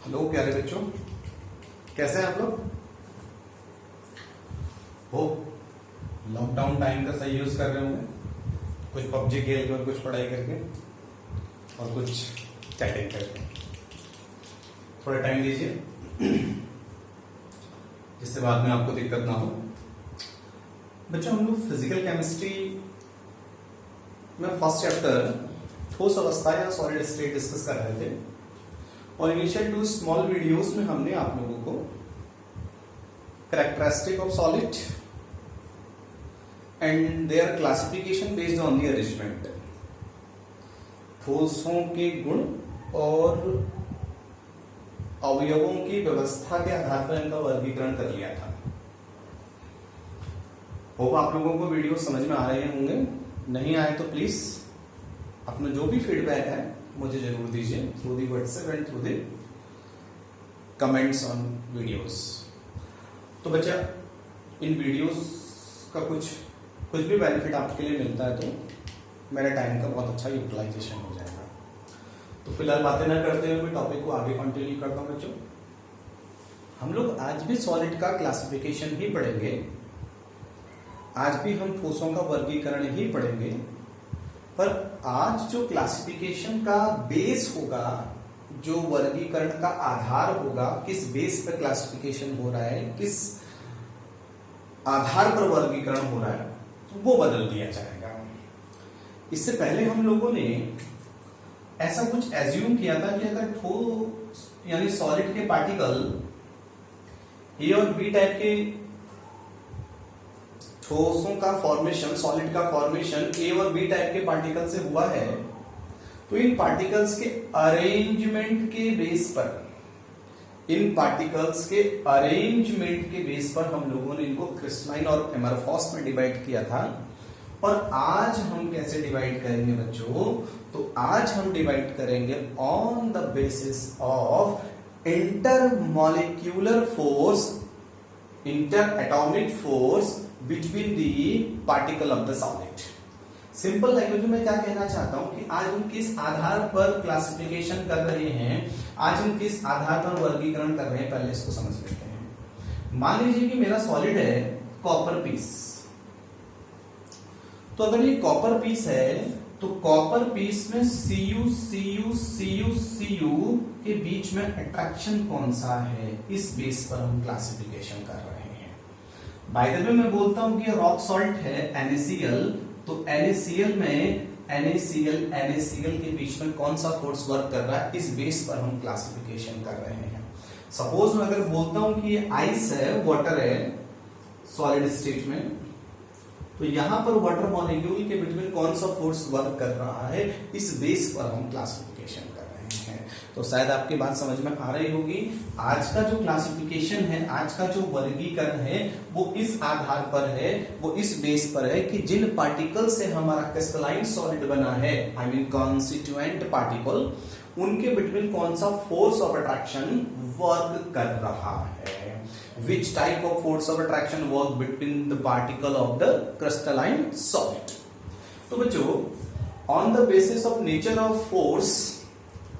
Hello प्यारे बच्चों, कैसे हैं आप लोग? हो लॉकडाउन टाइम का सही यूज कर रहे होंगे, कुछ पबजी खेल के और कुछ पढ़ाई करके और कुछ चैटिंग करके। थोड़ा टाइम दीजिए जिससे बाद में आपको दिक्कत ना हो। बच्चों, हम लोग फिजिकल केमिस्ट्री में फर्स्ट चैप्टर ठोस अवस्था या सॉलिड स्टेट डिस्कस कर रहे थे और इनिशियल 2 स्मॉल वीडियोस में हमने आप लोगों को characteristic of solid and their classification based on the arrangement, ठोसों के गुण और अवयवों की व्यवस्था के आधार पर इनका वर्गीकरण कर लिया था। होप आप लोगों को वीडियो समझ में आ रहे होंगे। नहीं आए तो प्लीज अपना जो भी फीडबैक है मुझे जरूर दीजिए through the WhatsApp and through the comments on videos. तो बच्चा, इन वीडियोस का कुछ भी बेनिफिट आपके लिए मिलता है तो मेरे टाइम का बहुत अच्छा यूटिलाइजेशन हो जाएगा। तो फिलहाल बातें ना करते हुए मैं टॉपिक को आगे कंटिन्यू करता हूं। बच्चों, हम लोग आज भी सॉलिड का क्लासिफिकेशन ही पढ़ेंगे, आज भी हम ठोसों का वर्गीकरण ही पढ़ेंगे, पर आज जो क्लासिफिकेशन का बेस होगा, जो वर्गीकरण का आधार होगा, किस बेस पर क्लासिफिकेशन हो रहा है, किस आधार पर वर्गीकरण हो रहा है, वो बदल दिया जाएगा। इससे पहले हम लोगों ने ऐसा कुछ एज्यूम किया था कि अगर ठोस यानी सॉलिड के पार्टिकल ए और बी टाइप के ठोसों का फॉर्मेशन, सॉलिड का फॉर्मेशन ए और बी टाइप के पार्टिकल से हुआ है, तो इन पार्टिकल्स के अरेंजमेंट के बेस पर, इन पार्टिकल्स के अरेंजमेंट के बेस पर हम लोगों ने इनको क्रिस्टलाइन और एमरफॉस में डिवाइड किया था। और आज हम कैसे डिवाइड करेंगे बच्चों? तो आज हम डिवाइड करेंगे on the basis of intermolecular force, inter atomic force between the particle of the solid. Simple language में मैं क्या कहना चाहता हूं कि आज हम किस आधार पर क्लासिफिकेशन कर रहे हैं, आज हम किस आधार पर वर्गीकरण कर रहे हैं, पहले इसको समझ लेते हैं। मान लीजिए कि मेरा सॉलिड है कॉपर पीस, तो अगर ये कॉपर पीस है तो कॉपर पीस में Cu Cu Cu Cu के बीच में अट्रैक्शन कौन सा है, इस बेस पर हम क्लासिफिकेशन कर रहे हैं। बाय द वे मैं बोलता हूं कि रॉक सॉल्ट है NaCl, तो NaCl में NaCl के बीच में कौन सा फोर्स वर्क कर रहा है, इस बेस पर हम क्लासिफिकेशन कर रहे हैं। सपोज मैं अगर बोलता हूं कि ये आइस है, वाटर है सॉलिड स्टेट में, तो यहां पर वाटर मॉलिक्यूल के बिटवीन कौन सा फोर्स वर्क कर रहा है, इस बेस पर हम क्लासिफिकेशन कर रहे हैं। तो शायद आपकी बात समझ में आ रही होगी। आज का जो क्लासिफिकेशन है, आज का जो वर्गीकरण है, वो इस आधार पर है, वो इस बेस पर है कि जिन पार्टिकल से हमारा क्रिस्टलाइन सॉलिड बना है, आई मीन कॉन्स्टिट्यूएंट पार्टिकल, उनके बिटवीन कौन सा फोर्स ऑफ अट्रैक्शन वर्क कर रहा है। Which type of force of attraction work between the particle of the crystalline solid? तो बच्चों, on the basis of nature of force,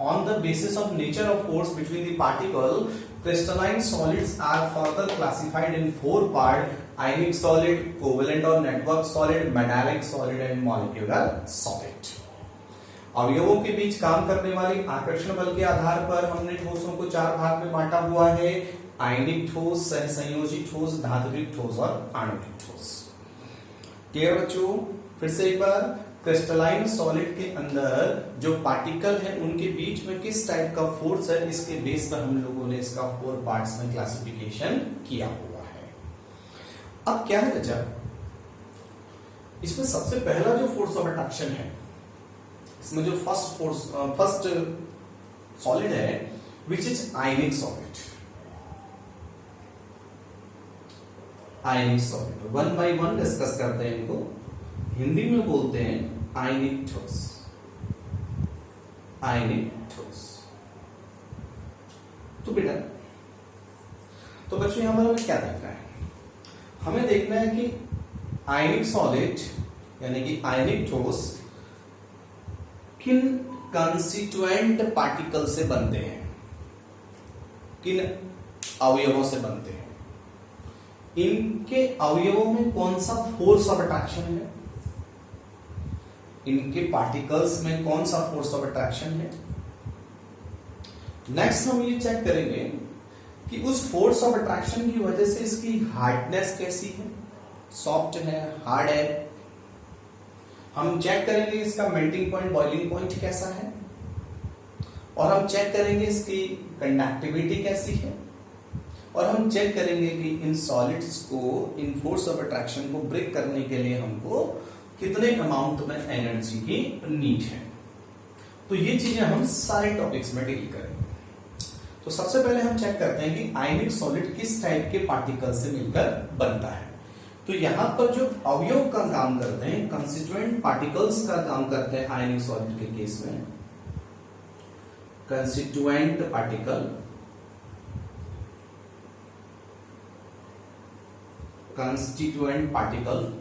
on the basis of nature of force between the particle, crystalline solids are further classified in 4 parts: ionic solid, covalent or network solid, metallic solid and molecular solid. अवयवों के बीच काम करने वाले आकर्षण बल के आधार पर हमने ठोसों को 4 भाग में बांटा हुआ है: आयनिक ठोस, सहसंयोजी ठोस, धात्विक ठोस और आणविक ठोस। क्लियर बच्चों? फिर से एक बार, क्रिस्टलाइन सॉलिड के अंदर जो पार्टिकल है उनके बीच में किस टाइप का फोर्स है, इसके बेस पर हम लोगों ने इसका 4 पार्ट्स में क्लासिफिकेशन किया हुआ है। अब क्या है बच्चा, इसमें सबसे पहला जो फोर्स ऑफ अट्रैक्शन है, इसमें जो फर्स्ट सॉलिड है which is ionic solid. Ionic solid 1 by 1 discuss करते हैं इनको। हिंदी में बोलते हैं आयनिक ठोस। आयनिक ठोस। तो बेटा, तो बच्चों यहां पर हमें क्या देखना है? हमें देखना है कि आयनिक सॉलिड यानी कि आयनिक ठोस किन कंस्टिट्यूएंट पार्टिकल से बनते हैं। किन अवयवों से बनते हैं, इनके अवयवों में कौन सा फोर्स ऑफ अट्रैक्शन है, इनके पार्टिकल्स में कौन सा फोर्स ऑफ अट्रैक्शन है। नेक्स्ट हम ये चेक करेंगे कि उस फोर्स ऑफ अट्रैक्शन की वजह से इसकी हार्डनेस कैसी है, सॉफ्ट है, हार्ड है। हम चेक करेंगे इसका मेल्टिंग पॉइंट, बॉइलिंग पॉइंट कैसा है, और हम चेक करेंगे इसकी कंडक्टिविटी कैसी है, और हम चेक करेंगे कि इन सॉलिड्स को, इन फोर्स ऑफ अट्रैक्शन को ब्रेक करने के लिए हमको कितने अमाउंट में एनर्जी की नीड है। तो ये चीजें हम सारे टॉपिक्स में डील करेंगे। तो सबसे पहले हम चेक करते हैं कि आयनिक सॉलिड किस टाइप के पार्टिकल से मिलकर बनता है। तो यहां पर जो अवयव का काम करते हैं, कंस्टिट्यूएंट पार्टिकल्स का काम करते हैं आयनिक सॉलिड के केस में, constituent particle, constituent particle,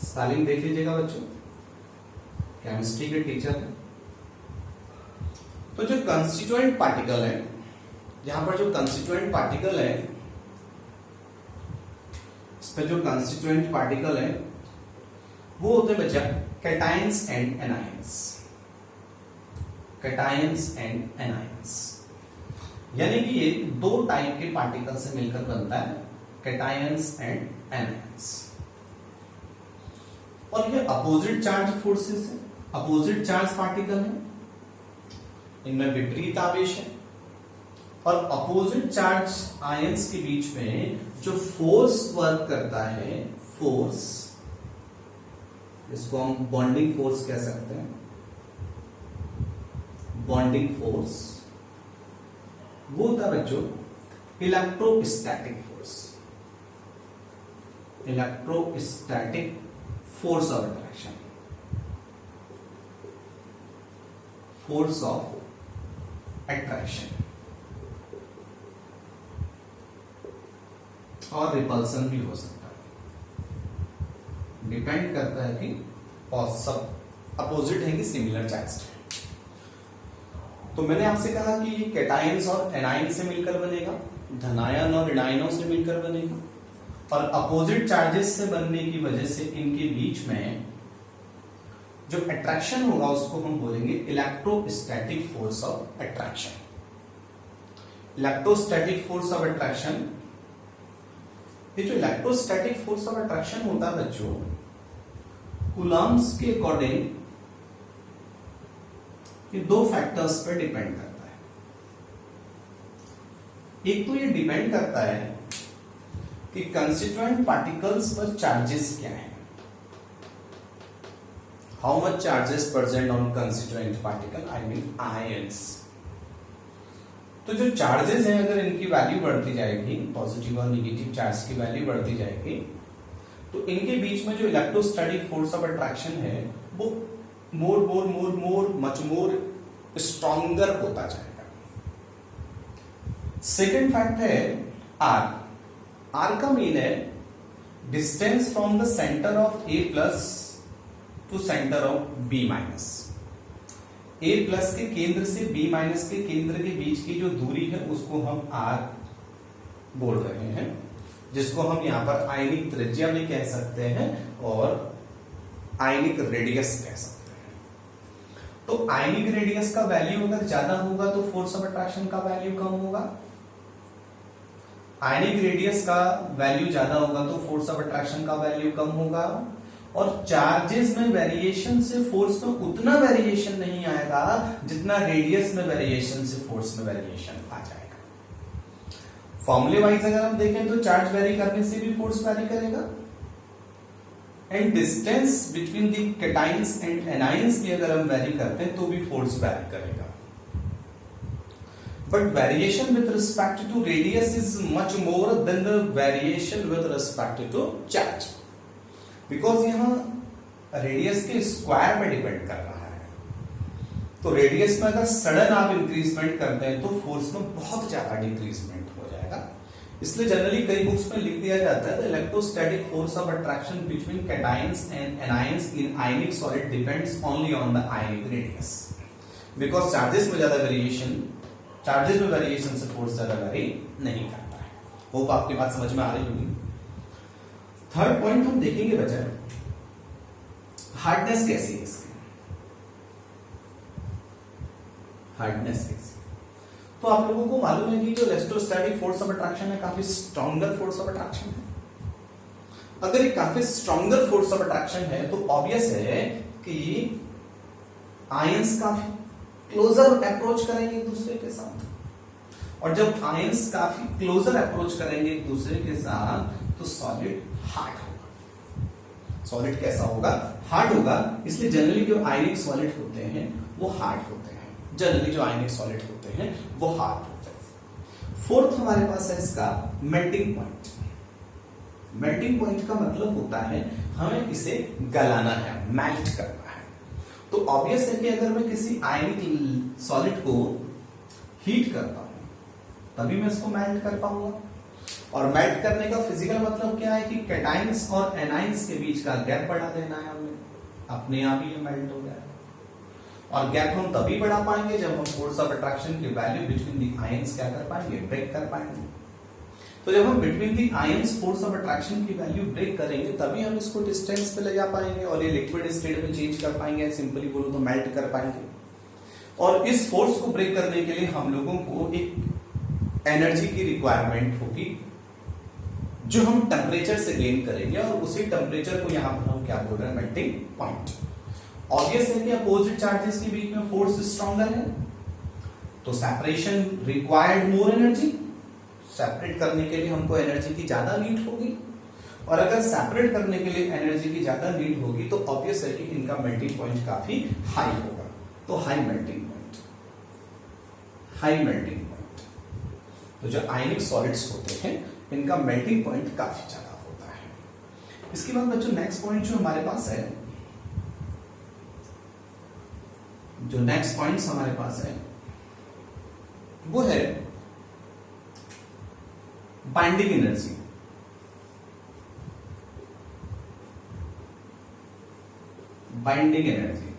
spelling देख लीजिएगा बच्चों, केमिस्ट्री के टीचर हैं। तो जो कंस्टिट्यूएंट पार्टिकल है, यहां पर जो कंस्टिट्यूएंट पार्टिकल है, इस पर जो कंस्टिट्यूएंट पार्टिकल है वो होते हैं बच्चा cations and anions, cations and anions, यानी कि ये दो टाइप के पार्टिकल से मिलकर बनता है, कैटायंस एंड एनायंस। और ये अपोजिट चार्ज फोर्सेस है, अपोजिट चार्ज पार्टिकल है, इनमें विपरीत आवेश है, और अपोजिट चार्ज आयंस के बीच में जो फोर्स वर्क करता है, फोर्स, इसको हम बॉन्डिंग फोर्स कह सकते हैं, बॉन्डिंग फोर्स, वो होता है बच्चों electrostatic force, electrostatic force of attraction, force of attraction, और रिपल्सन भी हो सकता है, डिपेंड करता है कि सब अपोजिट है कि सिमिलर चार्ज है। तो मैंने आपसे कहा कि ये कैटायंस और एनायन से मिलकर बनेगा, धनायन और ऋणायनों से मिलकर बनेगा, और अपोजिट चार्जेस से बनने की वजह से इनके बीच में जो अट्रैक्शन होगा उसको हम बोलेंगे electrostatic force of attraction. Electrostatic force of attraction, ये जो इलेक्ट्रोस्टैटिक फोर्स ऑफ अट्रैक्शन होता है बच्चों, कूलम्ब्स के अकॉर्डिंग ये दो फैक्टर्स पर डिपेंड करता है। एक तो ये डिपेंड करता है कि कंस्टिट्यूएंट पार्टिकल्स पर चार्जेस क्या है, how much charges present on constituent particle, I mean ions. तो जो चार्जेस हैं अगर इनकी वैल्यू बढ़ती जाएगी, पॉजिटिव और निगेटिव चार्ज की वैल्यू बढ़ती जाएगी, तो इनके बीच में जो इलेक्ट्रोस्टैटिक फोर्स ऑफ अट्रैक्शन है वो मोर मच मोर स्ट्रॉन्गर होता जाएगा। सेकेंड फैक्ट है आर। आर का मीन है distance from the centre of A plus to centre of B minus. A plus के केंद्र से बी माइनस के केंद्र के बीच की जो दूरी है उसको हम आर बोल रहे हैं, जिसको हम यहां पर आयनिक त्रिज्या भी कह सकते हैं और आयनिक रेडियस कह सकते हैं। तो आयनिक रेडियस का वैल्यू अगर ज्यादा होगा तो फोर्स ऑफ अट्रैक्शन का वैल्यू कम होगा, आयनिक रेडियस का वैल्यू ज्यादा होगा तो फोर्स ऑफ अट्रैक्शन का वैल्यू कम होगा, और चार्जेस में वेरिएशन से फोर्स में उतना वेरिएशन नहीं आएगा जितना रेडियस में वेरिएशन से फोर्स में वेरिएशन आ जाएगा। फॉर्मूले वाइज अगर हम देखें तो चार्ज वेरी करने से भी फोर्स वेरी करेगा, and distance between the cations and anions भी अगर हम वेरी करते हैं तो भी फोर्स वेरी करेगा। But variation with respect to radius is much more than the variation with respect to charge, because यहां रेडियस के स्क्वायर पे डिपेंड कर रहा है। तो रेडियस में अगर सडन आप इंक्रीजमेंट करते हैं तो फोर्स में बहुत ज्यादा डिक्रीजमेंट हो जाएगा। इसलिए जनरली कई बुक्स में लिख दिया जाता है electrostatic force of attraction between cations and anions in ionic solid depends only on the ionic radius. Because charges में ज्यादा वेरिएशन, चार्जेस में वेरिएशन से फोर्स ज्यादा वेरी नहीं करता है। होप आपकी बात समझ में आ रही होगी। थर्ड पॉइंट हम देखेंगे बच्चा, हार्डनेस कैसी है इसकी, हार्डनेस कैसी। तो आप लोगों को मालूम है कि जो इलेक्ट्रोस्टैटिक फोर्स ऑफ अट्रैक्शन है काफी स्ट्रॉन्गर फोर्स ऑफ अट्रैक्शन है। अगर ये काफी स्ट्रॉन्गर फोर्स ऑफ अट्रैक्शन है तो ऑब्वियस है कि आयंस काफी क्लोजर अप्रोच करेंगे एक दूसरे के साथ, और जब आयंस काफी क्लोजर अप्रोच करेंगे एक दूसरे के साथ तो सॉलिड हार्ड होगा। सॉलिड कैसा होगा? हार्ड होगा। इसलिए जनरली जो आयनिक सॉलिड होते हैं वो हार्ड होते हैं, जनरली जो आयनिक सॉलिड होते हैं वो हार्ड होते हैं। फोर्थ हमारे पास है इसका मेल्टिंग पॉइंट। मेल्टिंग पॉइंट का मतलब होता है हमें इसे गलाना है, मेल्ट करना है। तो ऑब्वियस है कि अगर मैं किसी आयनिक सॉलिड को हीट करता हूं तभी मैं इसको मेल्ट कर पाऊंगा। और मेल्ट करने का फिजिकल मतलब क्या है कि कैटाइंस और एनाइंस के बीच का गैप बढ़ा देना है हमने, अपने आप ही ये मेल्ट हो गया। और गैप हम तभी बढ़ा पाएंगे जब हम फोर्स ऑफ अट्रैक्शन की वैल्यू बिटवीन द आयंस क्या कर पाएंगे? ब्रेक कर पाएंगे। तो जब हम between the ions force of attraction की वैल्यू ब्रेक करेंगे तभी हम इसको डिस्टेंस पे ले जा पाएंगे और ये लिक्विड स्टेट में चेंज कर पाएंगे, सिंपली बोलो तो मेल्ट कर पाएंगे। और इस फोर्स को ब्रेक करने के लिए हम लोगों को एक एनर्जी की रिक्वायरमेंट होगी जो हम टेम्परेचर से गेन करेंगे, और उसी टेम्परेचर को यहां पर हम क्या बोल रहे हैं? Melting point. ऑब्वियस है कि अपोजिट चार्जेस के बीच में फोर्स स्ट्रॉन्गर है तो separation required more energy. Separate करने के लिए हमको एनर्जी की ज्यादा नीड होगी, और अगर सेपरेट करने के लिए एनर्जी की ज्यादा नीड होगी तो ऑब्वियस है कि इनका मेल्टिंग पॉइंट काफी हाई होगा। तो high melting point, high melting point. तो जो आयनिक सॉलिड्स होते हैं इनका मेल्टिंग पॉइंट काफी ज्यादा होता है। इसके बाद बच्चों नेक्स्ट पॉइंट जो हमारे पास है, जो नेक्स्ट पॉइंट्स हमारे पास है वो है binding energy. Binding energy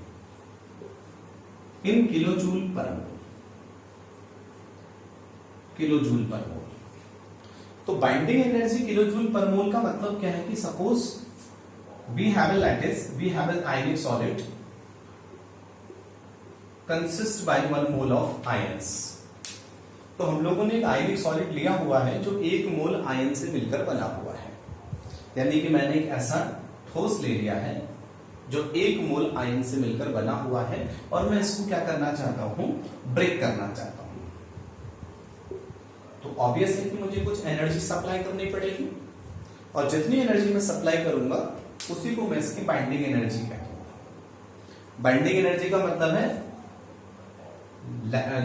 in kilojoule per mole, kilo joule per मोल। तो binding energy kilo joule per मोल का मतलब क्या है कि suppose we have a lattice, we have an ionic solid consist by 1 mole of ions. तो हम लोगों ने एक आयनिक सॉलिड लिया हुआ है जो 1 मोल आयन से मिलकर बना हुआ है, यानी कि मैंने एक ऐसा ठोस ले लिया है जो 1 मोल आयन से मिलकर बना हुआ है, और मैं इसको क्या करना चाहता हूं? ब्रेक करना चाहता हूं। तो ऑब्वियस है कि मुझे कुछ एनर्जी सप्लाई करनी पड़ेगी, और जितनी एनर्जी मैं सप्लाई करूंगा उसी को मैं इसकी बाइंडिंग एनर्जी कहता हूं। बाइंडिंग एनर्जी का मतलब है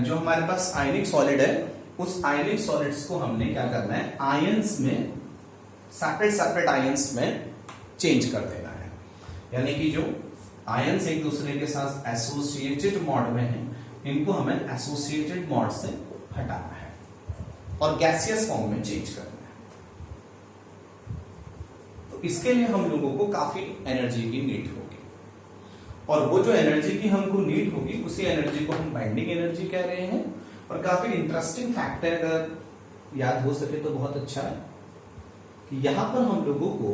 जो हमारे पास आयनिक सॉलिड है उस आयनिक सॉलिड्स को हमने क्या करना है? आयंस में, सेपरेट सेपरेट आयंस में चेंज कर देना है। यानी कि जो आयंस एक दूसरे के साथ एसोसिएटेड मॉड में हैं इनको हमें एसोसिएटेड मॉड से हटाना है और गैसियस फॉर्म में चेंज करना है। तो इसके लिए हम लोगों को काफी एनर्जी की नीड होगी, और वो जो एनर्जी की हमको नीड होगी उसी एनर्जी को हम बाइंडिंग एनर्जी कह रहे हैं। और काफी इंटरेस्टिंग फैक्ट है, अगर याद हो सके तो बहुत अच्छा है कि यहां पर हम लोगों को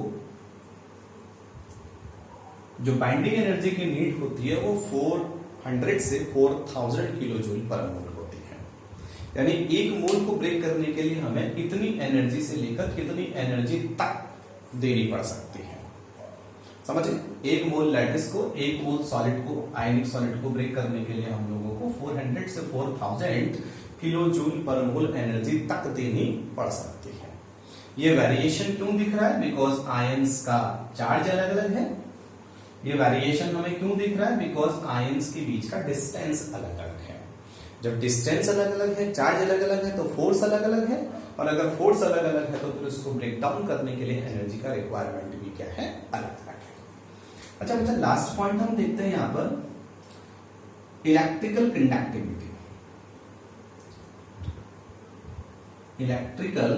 जो बाइंडिंग एनर्जी की नीड होती है वो 400 से 4000 किलो जूल पर मोल होती है। यानी 1 मोल को ब्रेक करने के लिए हमें इतनी एनर्जी से लेकर इतनी एनर्जी तक देनी पड़ सकती है। समझे? 1 मोल लैटिस को, 1 मोल सॉलिड को, आयनिक सॉलिड को ब्रेक करने के लिए हम लोगों को 400 से 4000 किलो जूल पर मोल एनर्जी तक देनी पड़ सकती है। ये वेरिएशन क्यों दिख रहा है? बिकॉज आयंस का चार्ज अलग अलग है। ये वेरिएशन हमें क्यों दिख रहा है? बिकॉज आयंस के बीच का डिस्टेंस अलग अलग है। जब डिस्टेंस अलग अलग है, चार्ज अलग अलग है, तो फोर्स अलग अलग है, और अगर फोर्स अलग अलग है तो फिर उसको ब्रेक डाउन करने के लिए एनर्जी का रिक्वायरमेंट भी क्या है? अलग अलग है। अच्छा बच्चा, लास्ट पॉइंट हम देखते हैं यहां पर electrical conductivity. Electrical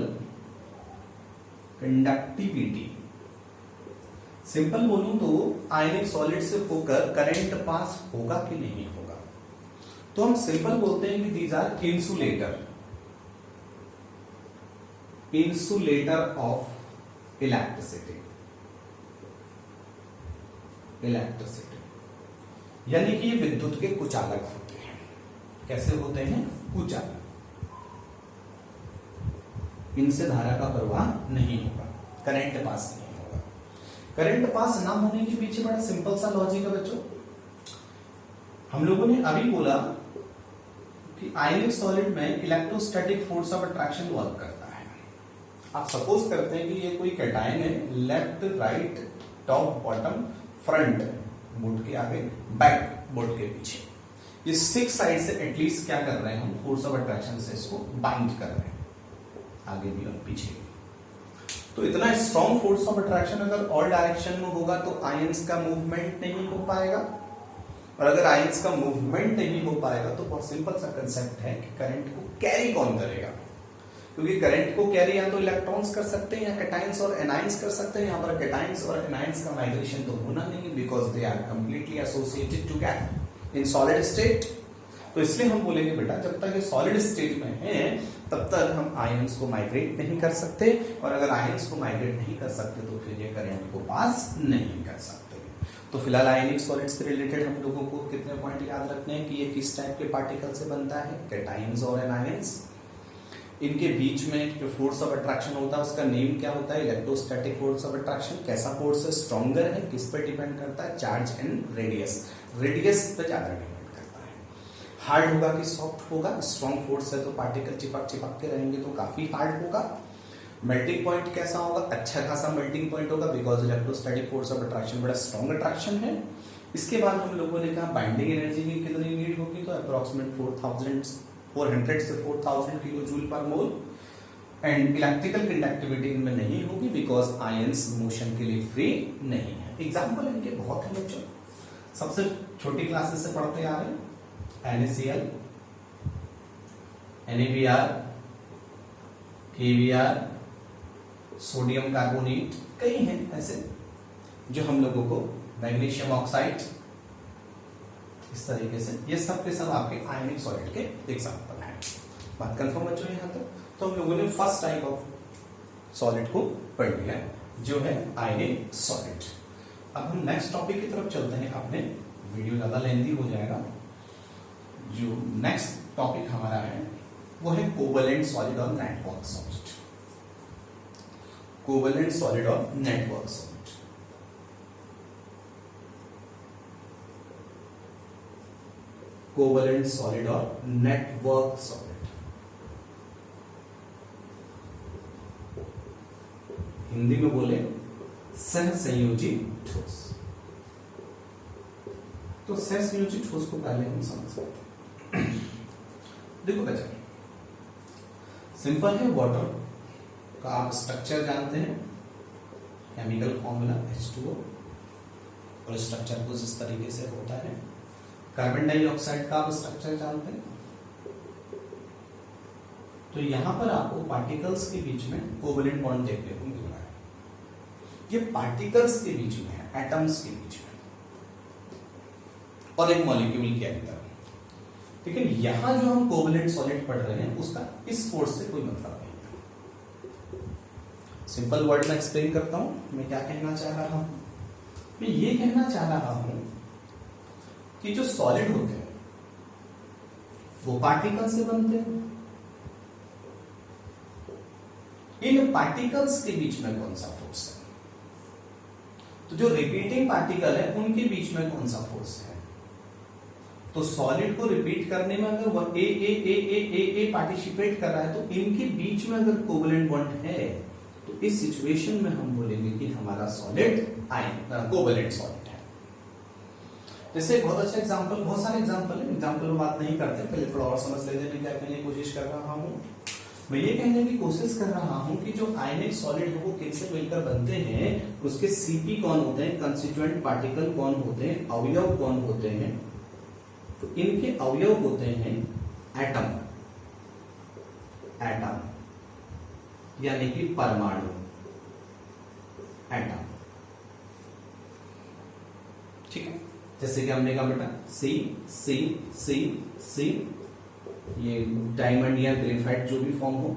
conductivity simple बोलूं तो आयनिक सॉलिड से होकर करंट पास होगा कि नहीं होगा। तो हम सिंपल बोलते हैं कि these are insulator of electricity, यानी कि ये विद्युत के कुचालक होते हैं। कैसे होते हैं? कुचालक। इनसे धारा का प्रवाह नहीं होगा, करंट पास नहीं होगा। करंट पास ना होने के पीछे बड़ा सिंपल सा लॉजिक है बच्चों। हम लोगों ने अभी बोला कि आयनिक सॉलिड में electrostatic force of attraction work करता है। आप सपोज करते हैं कि ये कोई कैटायन है, left right top bottom front, board के आगे बैक, बोर्ड के पीछे, ये 6 साइड से एटलीस्ट क्या कर रहे हैं हम, फोर्स ऑफ अट्रैक्शन से इसको बाइंड कर रहे हैं, आगे भी और पीछे भी। तो इतना स्ट्रॉन्ग फोर्स ऑफ अट्रैक्शन अगर ऑल डायरेक्शन में होगा तो आयंस का मूवमेंट नहीं हो पाएगा, और अगर आयंस का मूवमेंट नहीं हो पाएगा तो बहुत सिंपल सा कंसेप्ट है कि करंट को कैरी कौन करेगा, क्योंकि करंट को कैरी या तो इलेक्ट्रॉन्स कर सकते हैं या कैटायंस और एनायंस कर सकते हैं। यहाँ पर कैटायंस और एनायंस का माइग्रेशन तो होना नहीं, because they are completely associated together in solid state. तो इसलिए हम बोलेंगे बेटा जब तक ये सॉलिड स्टेट में है तब तक हम आयंस को माइग्रेट नहीं कर सकते, और अगर आयंस को माइग्रेट नहीं कर सकते तो फिर ये करंट को पास नहीं कर सकते। तो फिलहाल आयनिक सॉलिड से रिलेटेड हम लोगों को कितने पॉइंट याद रखने हैं कि ये किस टाइप के पार्टिकल से बनता है, कैटायंस और एनायंस। इनके बीच में जो फोर्स ऑफ अट्रैक्शन होता है उसका नेम क्या होता है, इलेक्ट्रोस्टैटिक फोर्स ऑफ अट्रैक्शन। कैसा फोर्स है, स्ट्रॉन्गर है, किस पे डिपेंड करता है, चार्ज एंड रेडियस, रेडियस पे ज्यादा डिपेंड करता है। हार्ड होगा कि सॉफ्ट होगा, स्ट्रॉन्ग फोर्स है तो पार्टिकल चिपक चिपक के रहेंगे तो काफी हार्ड होगा। मेल्टिंग पॉइंट कैसा होगा, अच्छा खासा मेल्टिंग पॉइंट होगा, because electrostatic force of attraction बड़ा स्ट्रॉन्ग अट्रैक्शन है। इसके बाद हम लोगों ने कहा बाइंडिंग एनर्जी की कितनी नीड होगी, तो अप्रोक्सीमेट 400 से 4000 kilo joule per mole. And electrical conductivity इनमें नहीं होगी बिकॉज आयंस मोशन के लिए फ्री नहीं है। एग्जाम्पल इनके बहुत है बच्चों, सबसे छोटी क्लासेस से पढ़ते आ रहे हैं, NaCl, NaBr, KBr, sodium carbonate, कई हैं ऐसे जो हम लोगों को, मैग्नीशियम ऑक्साइड, इस तरीके से ये सब के सब आपके आयनिक सॉलिड के एग्जांपल हैं। बात कंफर्म बच्चों यहाँ तक? तो हम लोगों ने फर्स्ट टाइप ऑफ सॉलिड को पढ़ लिया जो है आयनिक सॉलिड। अब हम नेक्स्ट टॉपिक की तरफ चलते हैं, अपने वीडियो ज्यादा लेंथी हो जाएगा। जो नेक्स्ट टॉपिक हमारा है वो है कोवलेंट सॉलिड और नेटवर्क सॉलिड। कोवलेंट सॉलिड और नेटवर्क सॉलिड। कोवलेंट सॉलिड और नेटवर्क सॉलिड। हिंदी में बोले सहसंयोजी ठोस। तो सहसंयोजी ठोस को पहले हम समझ सकते हैं। देखो बच्चा, सिंपल है, वाटर का आप स्ट्रक्चर जानते हैं, केमिकल फॉर्मूला H2O, और स्ट्रक्चर कुछ इस तरीके से होता है। कार्बन डाइऑक्साइड का आप स्ट्रक्चर जानते हैं। तो यहां पर आपको पार्टिकल्स के बीच में कोवलेंट बॉन्ड देखने को मिल रहा है। ये पार्टिकल्स के बीच में है, एटम्स के बीच में, और एक मॉलिक्यूल के अंदर। लेकिन यहां जो हम कोवलेंट सॉलिड पढ़ रहे हैं उसका इस फोर्स से कोई मतलब नहीं है। सिंपल वर्ड में एक्सप्लेन करता हूं मैं क्या कहना चाह रहा हूं। मैं ये कहना चाह रहा हूं कि जो सॉलिड होते हैं वो पार्टिकल से बनते हैं। इन पार्टिकल्स के बीच में कौन सा फोर्स है? तो जो रिपीटिंग पार्टिकल है उनके बीच में कौन सा फोर्स है? तो सॉलिड को रिपीट करने में अगर वो ए पार्टिसिपेट कर रहा है तो इनके बीच में अगर कोवलेंट बॉन्ड है तो इस सिचुएशन में हम बोलेंगे कि हमारा सॉलिड कोवलेंट सॉलिड है। जैसे बहुत अच्छा एग्जांपल, बहुत सारे एग्जांपल है, एग्जांपल में बात नहीं करते, पहले थोड़ा और समझ लेते हैं। क्या कहने की कोशिश कर रहा हूं मैं, ये कहने की कोशिश कर रहा हूं कि जो आयनिक सॉलिड है वो किनसे मिलकर बनते हैं, उसके सीपी कौन होते हैं, कंस्टिट्यूएंट पार्टिकल कौन होते हैं, अवयव कौन होते हैं। तो इनके अवयव होते हैं एटम, एटम यानी कि परमाणु, एटम, ठीक है। जैसे कि हमने कहा बेटा सी सी सी सी, ये डायमंड या ग्रेफाइट जो भी फॉर्म हो,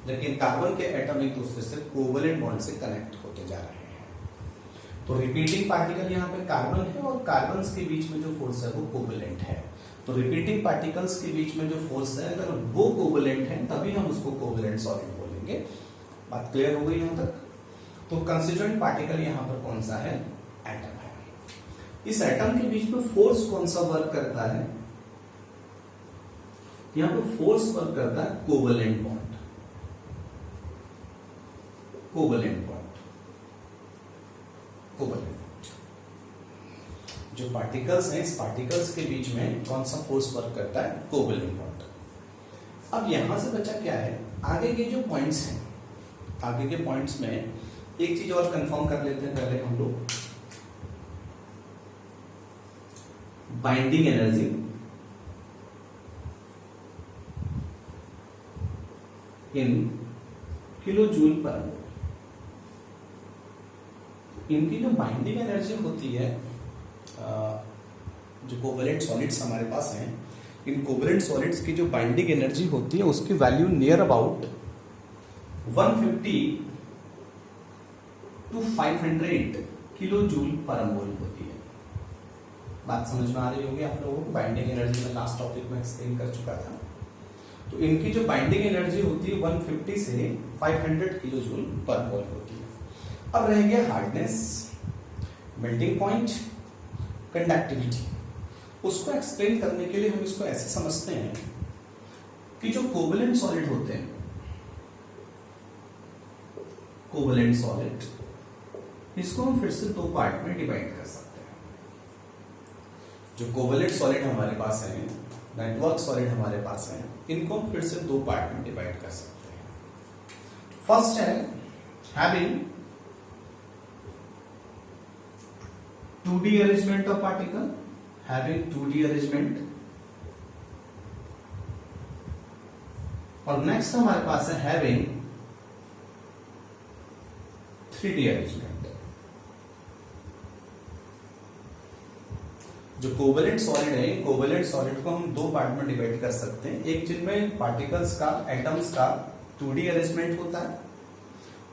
लेकिन कार्बन के एटम एक दूसरे से कोवलेंट बॉन्ड से कनेक्ट होते जा रहे हैं। तो रिपीटिंग पार्टिकल यहाँ पे कार्बन है और कार्बन के बीच में जो फोर्स है वो कोवलेंट है। तो रिपीटिंग पार्टिकल्स के बीच में जो फोर्स है अगर वो कोवलेंट है तभी हम उसको कोवलेंट सॉलिड बोलेंगे। बात क्लियर हो गई यहाँ तक? तो कंस्टिट्यूएंट पार्टिकल यहाँ पर कौन सा है? एटम है। इस एटम के बीच में फोर्स कौन सा वर्क करता है? यहाँ पे फोर्स वर्क करता है covalent bond. Covalent bond, covalent जो पार्टिकल्स हैं, इस पार्टिकल्स के बीच में कौन सा फोर्स वर्क करता है? Covalent bond. अब यहां से बचा क्या है? आगे के जो पॉइंट्स हैं, आगे के पॉइंट्स में एक चीज और कंफर्म कर लेते हैं पहले हम लोग। Binding energy in kilojoule per mole. इनकी जो बाइंडिंग एनर्जी होती है, जो कोवलेंट सॉलिड्स हमारे पास हैं, इन कोवलेंट सॉलिड्स की जो बाइंडिंग एनर्जी होती है उसकी value near about 150 to 500 kilojoule per mole होती है। बात समझ में आ रही होगी आप लोगों को? बाइंडिंग एनर्जी में लास्ट टॉपिक में एक्सप्लेन कर चुका था। तो इनकी जो बाइंडिंग एनर्जी होती है 150 से 500 किलो जूल पर मोल होती है। अब रह गया हार्डनेस, मेल्टिंग पॉइंट, कंडक्टिविटी। उसको एक्सप्लेन करने के लिए हम इसको ऐसे समझते हैं कि जो कोवलेंट सॉलिड होते हैं, कोवलेंट सॉलिड, इसको हम फिर से दो पार्ट में डिवाइड कर सकते हैं। जो कोवलेंट सॉलिड हमारे पास है, नेटवर्क सॉलिड हमारे पास है, इनको हम फिर से दो पार्ट में डिवाइड कर सकते हैं। फर्स्ट है having 2D arrangement of particle, having 2D arrangement, और नेक्स्ट हमारे पास है हैविंग 3D arrangement। जो कोवलेंट सॉलिड है, कोवलेंट सॉलिड को हम दो पार्ट में डिवाइड कर सकते हैं। एक जिनमें पार्टिकल्स का, एटम्स का 2D अरेंजमेंट होता है,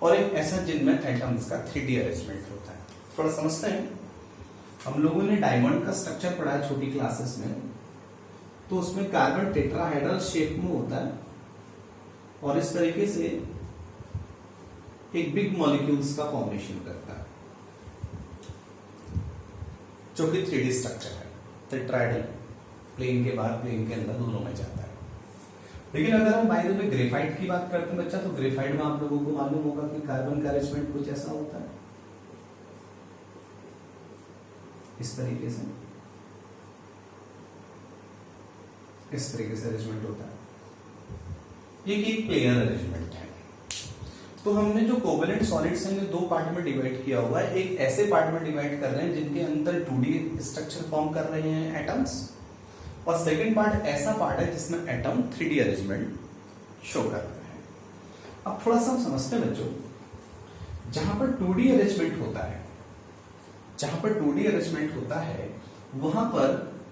और एक ऐसा जिनमें एटम्स का 3D अरेंजमेंट होता है। थोड़ा समझते हैं। हम लोगों ने डायमंड का स्ट्रक्चर पढ़ा है छोटी क्लासेस में, तो उसमें कार्बन टेट्राहेड्रल शेप में होता है और इस तरीके से एक बिग मॉलिक्यूल्स का फॉर्मेशन करता है, जो कि 3D स्ट्रक्चर है। टेट्राहेड्रल प्लेन के बाहर, प्लेन के अंदर, दोनों में जाता है। लेकिन अगर हम बाय द वे ग्रेफाइट की बात करते हैं बच्चा, तो ग्रेफाइट में आप लोगों को मालूम होगा कि कार्बन का अरेंजमेंट कुछ ऐसा होता है, इस तरीके से, इस तरीके से अरेंजमेंट होता है। ये एक प्लेनर अरेंजमेंट है। तो हमने जो कोवलेंट सॉलिड्स हैं दो पार्ट में डिवाइड किया हुआ है। एक ऐसे पार्ट में डिवाइड कर रहे हैं जिनके अंदर 2D स्ट्रक्चर फॉर्म कर रहे हैं एटम्स, और सेकंड पार्ट ऐसा पार्ट है जिसमें एटम 3D अरेंजमेंट शो कर रहे हैं। अब थोड़ा सा हम समझते हैं बच्चों, जहां पर 2D अरेंजमेंट होता है, जहां पर 2D अरेंजमेंट होता है वहां पर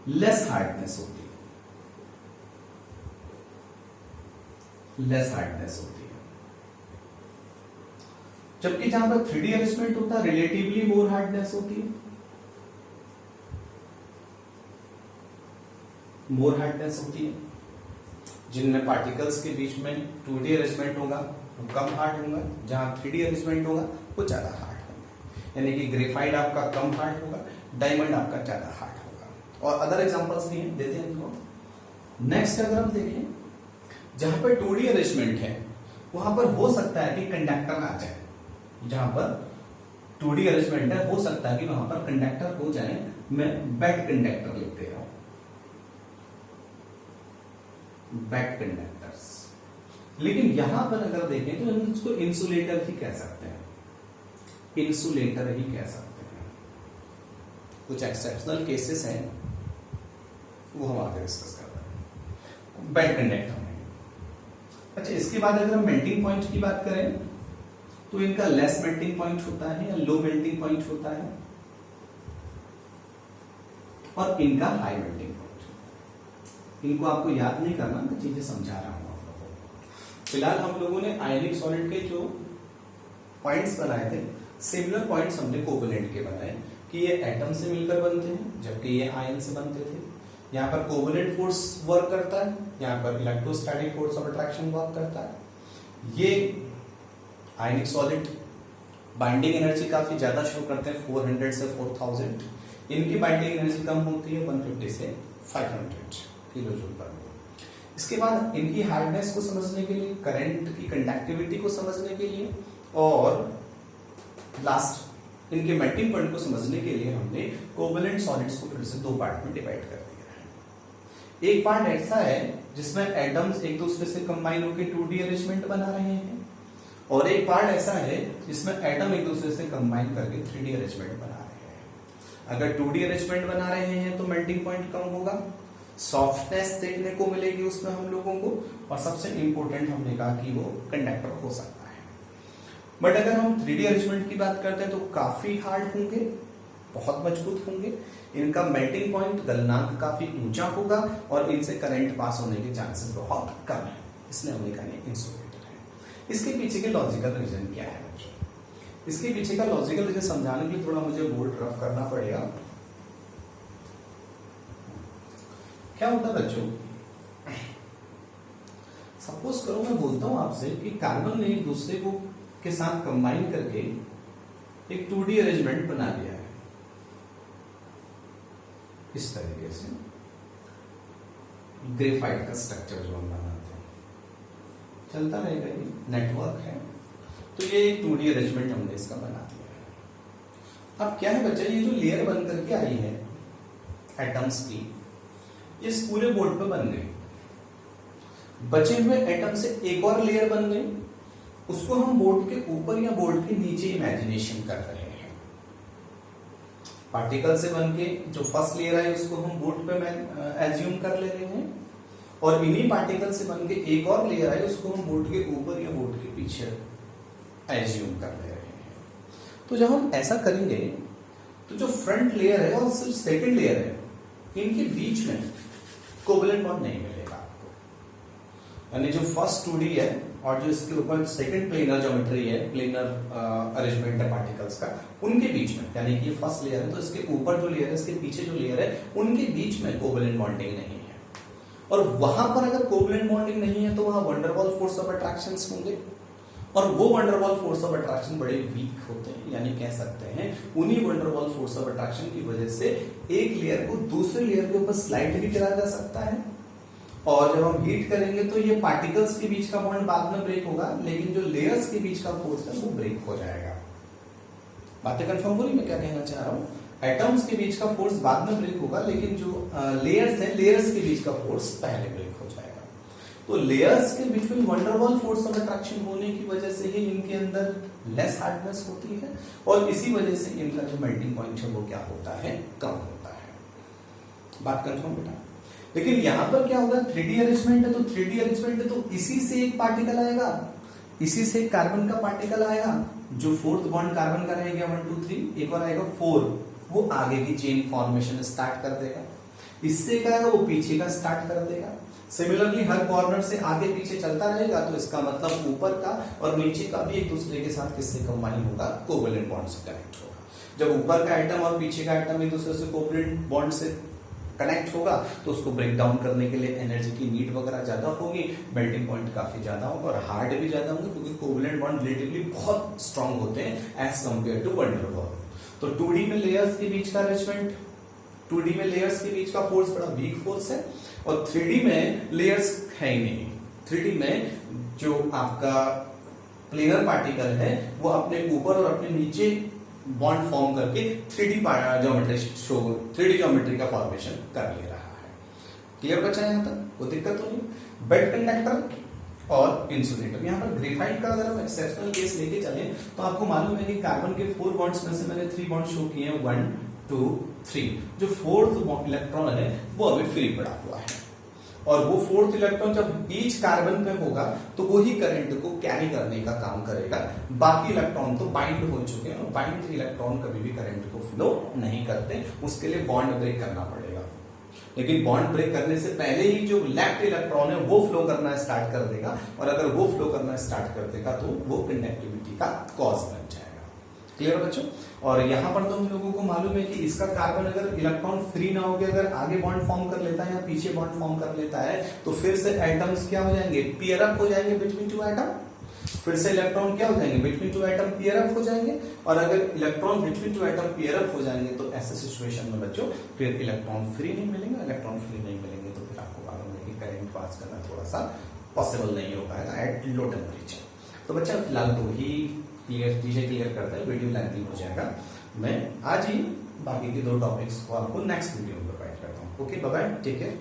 लेस हार्डनेस होती है, लेस हार्डनेस होती है। जबकि जहां पर 3D अरेंजमेंट होता है रिलेटिवली मोर हार्डनेस होती है, मोर हार्डनेस होती है। जिनमें पार्टिकल्स के बीच में 2D अरेंजमेंट होगा वो कम हार्ड होगा, जहां 3D अरेंजमेंट होगा वो ज्यादा हार्ड होगा। यानी कि ग्रेफाइट आपका कम हार्ड होगा, डायमंड आपका ज्यादा हार्ड होगा। और अदर एग्जांपल्स भी हैं, देते हैं इनको। नेक्स्ट अगर हम देखें, जहां पर 2D अरेंजमेंट है वहां पर हो सकता है कि कंडक्टर आ जाए। जहां पर 2D अरेंजमेंट है हो सकता है कि वहां पर कंडक्टर हो जाए। मैं बैड कंडक्टर लिख दे रहा हूं, बैड कंडक्टर्स। लेकिन यहां पर अगर देखें तो हम इसको इंसुलेटर ही कह सकते हैं, इंसुलेटर ही कह सकते हैं। कुछ एक्सेप्शनल केसेस हैं वो हम आगे डिस्कस कर रहे हैं। बैड कंडक्टर में अच्छा, इसके बाद अगर हम मेल्टिंग पॉइंट की बात करें तो इनका लेस मेल्टिंग पॉइंट होता है या लो मेल्टिंग पॉइंट होता है। और इनका हाई मेल्टिंग पॉइंट। इनको आपको याद नहीं करना, मैं चीजें समझा रहा हूं आप लोगों को। फिलहाल हम लोगों ने आयनिक सॉलिड के जो पॉइंट्स बनाए थे, सिमिलर पॉइंट्स हमने कोवेलेंट के बनाए कि ये एटम से मिलकर बनते हैं जबकि ये आयन से बनते थे। यहाँ पर कोवेलेंट फोर्स वर्क करता है, यहाँ पर electrostatic force of attraction work करता है। ये आयनिक सॉलिड बाइंडिंग एनर्जी काफी ज्यादा शो करते हैं, 400 से 4000। इनकी बाइंडिंग एनर्जी कम होती है, 150 से 500 किलो जूल पर मोल। इसके बाद इनकी हार्डनेस को समझने के लिए, करंट की कंडक्टिविटी को समझने के लिए और लास्ट इनके मेल्टिंग पॉइंट को समझने के लिए हमने कोवेलेंट सॉलिड्स को फिर से दो पार्ट में डिवाइड कर दिया है। एक पार्ट ऐसा है जिसमें एटम्स एक दूसरे से कंबाइन होकर 2D अरेंजमेंट बना रहे हैं, और एक पार्ट ऐसा है जिसमें एटम एक दूसरे से कंबाइन करके 3D अरेंजमेंट बना रहे हैं। अगर 2D अरेंजमेंट बना रहे हैं तो मेल्टिंग पॉइंट कम होगा, सॉफ्टनेस देखने को मिलेगी उसमें हम लोगों को, और सबसे इंपॉर्टेंट हमने कहा कि वो कंडक्टर हो सकता है। बट अगर हम 3D अरेंजमेंट की बात करते हैं तो काफी हार्ड होंगे, बहुत मजबूत होंगे, इनका मेल्टिंग पॉइंट गलनांक काफी ऊंचा होगा और इनसे करंट पास होने के चांसेस बहुत कम है, इसलिए हमने कहा ये इंसुलेटर है। इसके पीछे के लॉजिकल रीजन क्या है बच्चों? इसके पीछे का लॉजिकल रीजन समझाने के लिए थोड़ा मुझे बोर्ड रफ करना पड़ेगा। क्या होता है बच्चों, सपोज करो मैं बोलता हूं आपसे कि कार्बन ने एक दूसरे को के साथ कंबाइन करके एक 2D अरेंजमेंट बना दिया है इस तरीके से, ग्रेफाइट का स्ट्रक्चर जो हम बनाते हैं, चलता रहेगा, ये नेटवर्क है। तो ये एक 2D अरेंजमेंट हमने इसका बना दिया है। अब क्या है बच्चा, ये जो लेयर बन करके आई है एटम्स की, ये इस पूरे बोर्ड पे बन गई। बचे हुए एटम से एक और लेयर बन गई, उसको हम बोर्ड के ऊपर या बोर्ड के नीचे इमेजिनेशन कर रहे हैं। पार्टिकल से बनके जो फर्स्ट लेयर है उसको हम बोर्ड पे एज्यूम कर ले रहे हैं, और इन्हीं पार्टिकल से बनके एक और लेयर है उसको हम बोर्ड के ऊपर या बोर्ड के पीछे एज्यूम कर ले रहे हैं। तो जब हम ऐसा करेंगे तो जो फ्रंट लेयर है और सिर्फ सेकंड लेयर है, इनके बीच में कोवेलेंट बॉन्ड नहीं मिलेगा आपको। यानी जो फर्स्ट 2D है और जो इसके ऊपर सेकंड प्लेनर ज्योमेट्री है, प्लेनर अरेंजमेंट है पार्टिकल्स का, उनके बीच में, यानी कि ये फर्स्ट लेयर है तो इसके ऊपर जो लेयर है, इसके पीछे जो लेयर है, उनके बीच में कोवेलेंट बॉन्डिंग नहीं है। और वहां पर अगर कोवेलेंट बॉन्डिंग नहीं है तो वहां वंडरवॉल फोर्स ऑफ अट्रैक्शंस होंगे, और वो वंडरवॉल फोर्स ऑफ अट्रैक्शन बड़े वीक होते हैं, यानी कह सकते हैं उन्हीं वंडरवॉल फोर्स ऑफ अट्रैक्शन की वजह से एक लेयर को दूसरे लेयर के ऊपर स्लाइड भी करा जा सकता है, और जब हम हीट करेंगे तो ये पार्टिकल्स के बीच का बॉन्ड बाद में ब्रेक होगा, लेकिन जो लेयर्स के बीच का फोर्स है वो ब्रेक हो जाएगा। बातें कंफर्म हो रही, मैं क्या कहना चाह रहा हूं? एटम्स के बीच का फोर्स बाद में ब्रेक होगा, लेकिन जो लेयर्स है, लेयर्स के बीच का फोर्स पहले ब्रेक हो जाएगा। तो लेयर्स के बीच में वंडरवॉल फोर्स ऑफ अट्रैक्शन होने की वजह से ही इनके अंदर लेस हार्डनेस होती है, और इसी वजह से इनका जो मेल्टिंग पॉइंट है वो क्या होता है, कम होता है। बात कंफर्म बेटा? लेकिन यहां पर क्या होगा, 3D अरेंजमेंट है, तो 3D अरेंजमेंट है तो इसी से एक पार्टिकल आएगा, इसी से कार्बन का पार्टिकल आएगा, जो फोर्थ बॉन्ड कार्बन का रहेगा 1 2 3, एक और आएगा 4, वो आगे की चेन फॉर्मेशन स्टार्ट कर देगा। इससे क्या आएगा, वो पीछे का स्टार्ट कर देगा। सिमिलरली हर कॉर्नर से आगे पीछे चलता रहेगा, तो इसका मतलब ऊपर का और नीचे का भी एक दूसरे के साथ किससे कंबाइन होगा, कोवेलेंट बॉन्ड से कनेक्ट होगा। जब ऊपर का आइटम और पीछे का आइटम एक दूसरे से कोवेलेंट बॉन्ड से कनेक्ट होगा तो उसको ब्रेक डाउन करने के लिए एनर्जी की नीड वगैरह ज्यादा होगी, मेल्टिंग पॉइंट काफी ज्यादा होगा और हार्ड भी ज्यादा होंगे, क्योंकि कोवेलेंट बॉन्ड रिलेटिवली बहुत स्ट्रांग होते हैं एज कंपेयर टू वंडरवॉल। तो 2D में लेयर्स के बीच का अरेंजमेंट, 2D में लेयर्स के बीच का फोर्स बड़ा वीक फोर्स है, और 3D में लेयर्स है ही नहीं। 3D में जो आपका प्लेनर पार्टिकल है वो अपने ऊपर और अपने नीचे बॉन्ड फॉर्म करके 3D ज्योमेट्री का फॉर्मेशन कर ले रहा है। क्लियर बचा यहां तक? कोई दिक्कत तो नहीं। बेड कंडक्टर और इंसुलेटर, यहाँ पर ग्रेफाइट का अगर हम एक्सेप्शनल केस लेके चले तो आपको मालूम है कि कार्बन के 4 बॉन्ड्स में से मैंने 3 बॉन्ड शो किए हैं, 1 2 3। जो 4th इलेक्ट्रॉन है वो अभी फ्री पड़ा हुआ है, और वो फोर्थ इलेक्ट्रॉन जब ईच कार्बन पे होगा तो वही करंट को कैरी करने का काम करेगा। बाकी इलेक्ट्रॉन तो बाइंड हो चुके हैं और बाइंड इलेक्ट्रॉन कभी भी करंट को फ्लो नहीं करते, उसके लिए बॉन्ड ब्रेक करना पड़ेगा। लेकिन बॉन्ड ब्रेक करने से पहले ही जो लेफ्ट इलेक्ट्रॉन है वो फ्लो करना स्टार्ट कर देगा, और अगर वो फ्लो करना स्टार्ट कर देगा तो वो कंडक्टिविटी का कॉज बन जाएगा। क्लियर बच्चों? और यहां पर तो हम लोगों को मालूम है कि इसका कार्बन अगर इलेक्ट्रॉन फ्री ना होकर अगर आगे बॉन्ड फॉर्म कर लेता है या पीछे बॉन्ड फॉर्म कर लेता है तो फिर से एटम्स क्या हो जाएंगे, पेयर अप हो जाएंगे बिटवीन टू एटम। फिर से इलेक्ट्रॉन क्या हो जाएंगे, between two atom pair up हो जाएंगे। और अगर electron between two atom pair up हो जाएंगे तो ऐसे सिचुएशन में बच्चों फिर इलेक्ट्रॉन फ्री नहीं मिलेंगे। इलेक्ट्रॉन फ्री नहीं मिलेंगे तो फिर आपको मालूम है कि करंट पास करना थोड़ा सा पॉसिबल नहीं हो पाएगा एट लो टेम्परेचर। तो बच्चा फिलहाल तो ही चीजें क्लियर करते हैं, वीडियो लेंथी हो जाएगा। मैं आज ही बाकी के 2 टॉपिक्स को आपको नेक्स्ट वीडियो में प्रोवाइड करता हूँ। Okay, bye bye, take care.